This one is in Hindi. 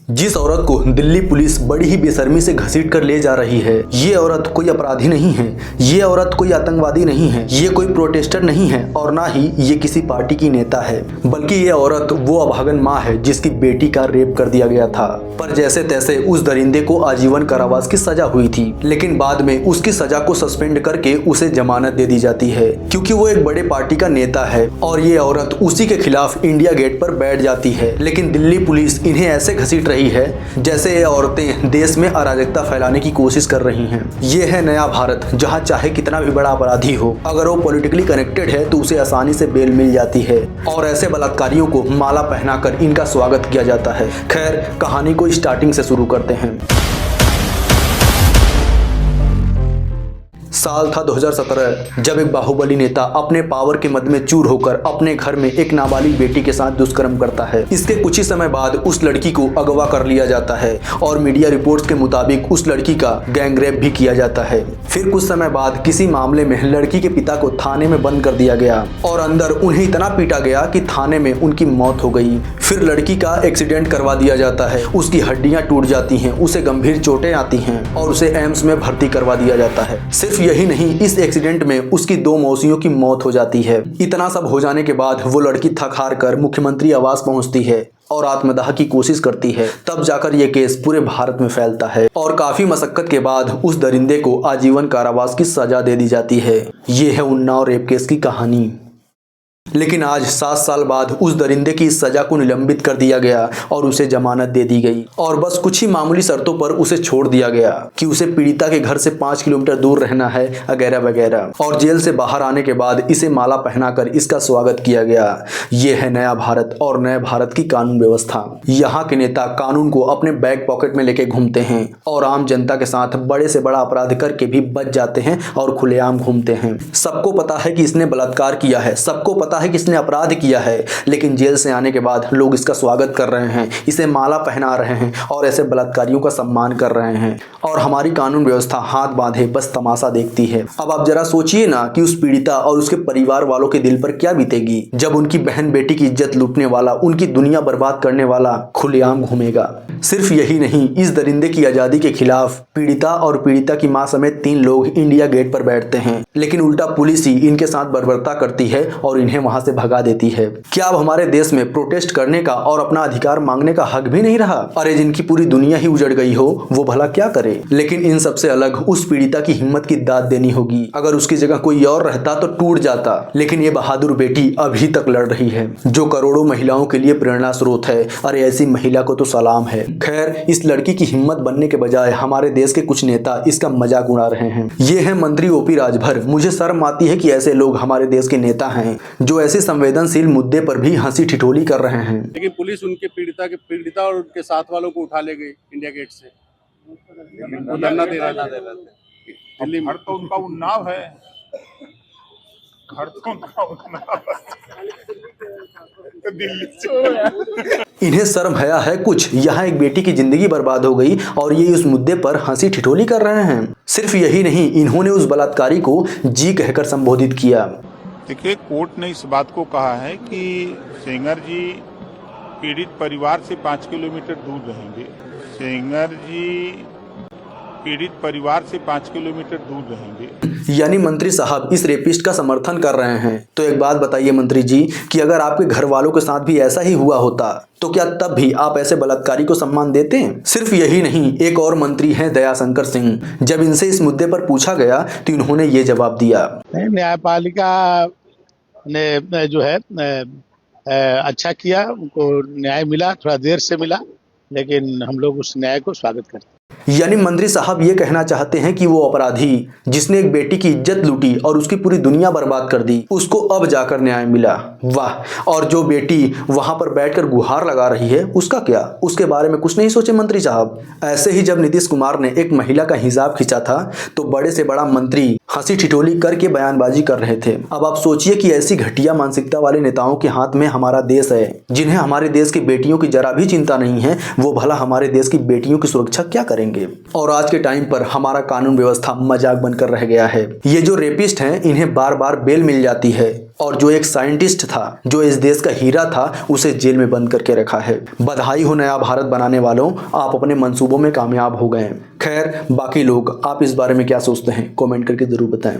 जिस औरत को दिल्ली पुलिस बड़ी ही बेशर्मी से घसीट कर ले जा रही है, ये औरत कोई अपराधी नहीं है, ये औरत कोई आतंकवादी नहीं है, ये कोई प्रोटेस्टर नहीं है और ना ही ये किसी पार्टी की नेता है, बल्कि ये औरत वो अभागन माँ है जिसकी बेटी का रेप कर दिया गया था। पर जैसे तैसे उस दरिंदे को आजीवन कारावास की सजा हुई थी, लेकिन बाद में उसकी सजा को सस्पेंड करके उसे जमानत दे दी जाती है क्योंकि वो एक बड़े पार्टी का नेता है और ये औरत उसी के खिलाफ इंडिया गेट पर बैठ जाती है। लेकिन दिल्ली पुलिस इन्हें ऐसे घसीट रही है जैसे ये औरतें देश में अराजकता फैलाने की कोशिश कर रही हैं। ये है नया भारत, जहां चाहे कितना भी बड़ा अपराधी हो, अगर वो पॉलिटिकली कनेक्टेड है तो उसे आसानी से बेल मिल जाती है और ऐसे बलात्कारियों को माला पहनाकर इनका स्वागत किया जाता है। खैर, कहानी को स्टार्टिंग से शुरू करते हैं। साल था 2017, जब एक बाहुबली नेता अपने पावर के मद में चूर होकर अपने घर में एक नाबालिग बेटी के साथ दुष्कर्म करता है। इसके कुछ ही समय बाद उस लड़की को अगवा कर लिया जाता है और मीडिया रिपोर्ट्स के मुताबिक उस लड़की का गैंग रेप भी किया जाता है। फिर कुछ समय बाद किसी मामले में लड़की के पिता को थाने में बंद कर दिया गया और अंदर उन्हें इतना पीटा गया कि थाने में उनकी मौत हो गई। फिर लड़की का एक्सीडेंट करवा दिया जाता है, उसकी हड्डियां टूट जाती हैं, उसे गंभीर चोटें आती हैं और उसे एम्स में भर्ती करवा दिया जाता है। सिर्फ यही नहीं, इस एक्सीडेंट में उसकी 2 मौसियों की मौत हो जाती है। इतना सब हो जाने के बाद वो लड़की थक हार कर मुख्यमंत्री आवास पहुंचती है और आत्मदाह की कोशिश करती है। तब जाकर ये केस पूरे भारत में फैलता है और काफी मशक्कत के बाद उस दरिंदे को आजीवन कारावास की सजा दे दी जाती है। ये है उन्नाव रेप केस की कहानी। लेकिन आज 7 साल बाद उस दरिंदे की इस सजा को निलंबित कर दिया गया और उसे जमानत दे दी गई और बस कुछ ही मामूली शर्तों पर उसे छोड़ दिया गया कि उसे पीड़िता के घर से 5 किलोमीटर दूर रहना है वगैरह वगैरह। और जेल से बाहर आने के बाद इसे माला पहनाकर इसका स्वागत किया गया। ये है नया भारत और नए भारत की कानून व्यवस्था। यहाँ के नेता कानून को अपने बैक पॉकेट में लेके घूमते हैं और आम जनता के साथ बड़े से बड़ा अपराध करके भी बच जाते हैं और खुलेआम घूमते हैं। सबको पता है कि इसने बलात्कार किया है, सबको पता है कि इसने अपराध किया है, लेकिन जेल से आने के बाद लोग इसका स्वागत कर रहे हैं, इसे माला पहना रहे हैं और ऐसे बलात्कारियों का सम्मान कर रहे हैं और हमारी कानून व्यवस्था हाथ बांधे बस तमाशा देखती है। अब आप जरा सोचिए ना कि उस पीड़िता और उसके परिवार वालों के दिल पर क्या बीतेगी जब उनकी बहन बेटी की इज्जत लूटने वाला, उनकी दुनिया बर्बाद करने वाला खुलेआम घूमेगा। सिर्फ यही नहीं, इस दरिंदे की आजादी के खिलाफ पीड़िता और पीड़िता की मां समेत 3 लोग इंडिया गेट पर बैठते हैं, लेकिन उल्टा पुलिस ही इनके साथ बर्बरता करती है और इन्हें वहां से भगा देती है। क्या अब हमारे देश में प्रोटेस्ट करने का और अपना अधिकार मांगने का हक भी नहीं रहा? अरे जिनकी पूरी दुनिया ही उजड़ गई हो वो भला क्या करे? लेकिन इन सबसे अलग उस पीड़िता की हिम्मत की दाद देनी होगी। अगर उसकी जगह कोई और रहता तो टूट जाता, लेकिन ये बहादुर बेटी अभी तक लड़ रही है जो करोड़ों महिलाओं के लिए प्रेरणा स्रोत है। अरे ऐसी महिला को तो सलाम है। खैर, इस लड़की की हिम्मत बनने के बजाय हमारे देश के कुछ नेता इसका मजाक उड़ा रहे हैं। ये है मंत्री ओपी राजभर। मुझे शर्म आती है कि ऐसे लोग हमारे देश के नेता हैं जो ऐसे संवेदनशील मुद्दे पर भी हंसी ठिठोली कर रहे हैं। लेकिन पुलिस उनके पीड़िता और उनके साथ वालों को उठा ले गई इंडिया गेट से। वो धरना दे रहा था दिल्ली में। घर तो उनका उन्नाव है, घर तो उनका उन्नाव है दिल्ली से। इन्हें शर्म हया है कुछ? यहाँ एक बेटी की जिंदगी बर्बाद हो गई और ये उस मुद्दे पर हंसी ठिठोली कर रहे हैं। सिर्फ यही नहीं, इन्होंने उस बलात्कारी को जी कहकर संबोधित किया। देखिए, कोर्ट ने इस बात को कहा है कि सेंगर जी पीड़ित परिवार से 5 किलोमीटर दूर रहेंगे। सेंगर जी पीड़ित परिवार से 5 किलोमीटर दूर रहेंगे। यानी मंत्री साहब इस रेपिस्ट का समर्थन कर रहे हैं। तो एक बात बताइए मंत्री जी, कि अगर आपके घर वालों के साथ भी ऐसा ही हुआ होता तो क्या तब भी आप ऐसे बलात्कारी को सम्मान देते? सिर्फ यही नहीं, एक और मंत्री हैं दयाशंकर सिंह। जब इनसे इस मुद्दे पर पूछा गया तो इन्होंने ये जवाब दिया। न्यायपालिका ने जो है अच्छा किया, उनको न्याय मिला, थोड़ा देर से मिला, लेकिन हम लोग उस न्याय को स्वागत करते हैं। यानी मंत्री साहब ये कहना चाहते हैं कि वो अपराधी जिसने एक बेटी की इज्जत लूटी और उसकी पूरी दुनिया बर्बाद कर दी, उसको अब जाकर न्याय मिला। वाह! और जो बेटी वहां पर बैठकर गुहार लगा रही है उसका क्या? उसके बारे में कुछ नहीं सोचे मंत्री साहब? ऐसे ही जब नीतीश कुमार ने एक महिला का हिजाब खींचा था तो बड़े से बड़ा मंत्री हंसी ठिठोली करके बयानबाजी कर रहे थे। अब आप सोचिए कि ऐसी घटिया मानसिकता वाले नेताओं के हाथ में हमारा देश है, जिन्हें हमारे देश की बेटियों की जरा भी चिंता नहीं है, वो भला हमारे देश की बेटियों की सुरक्षा क्या करेंगे? और आज के टाइम पर हमारा कानून व्यवस्था मजाक बनकर रह गया है। ये जो रेपिस्ट हैं इन्हें बार बार बेल मिल जाती है और जो एक साइंटिस्ट था, जो इस देश का हीरा था, उसे जेल में बंद करके रखा है। बधाई हो नया भारत बनाने वालों, आप अपने मंसूबों में कामयाब हो गए। खैर, बाकी लोग आप इस बारे में क्या सोचते हैं, कमेंट करके जरूर बताएं।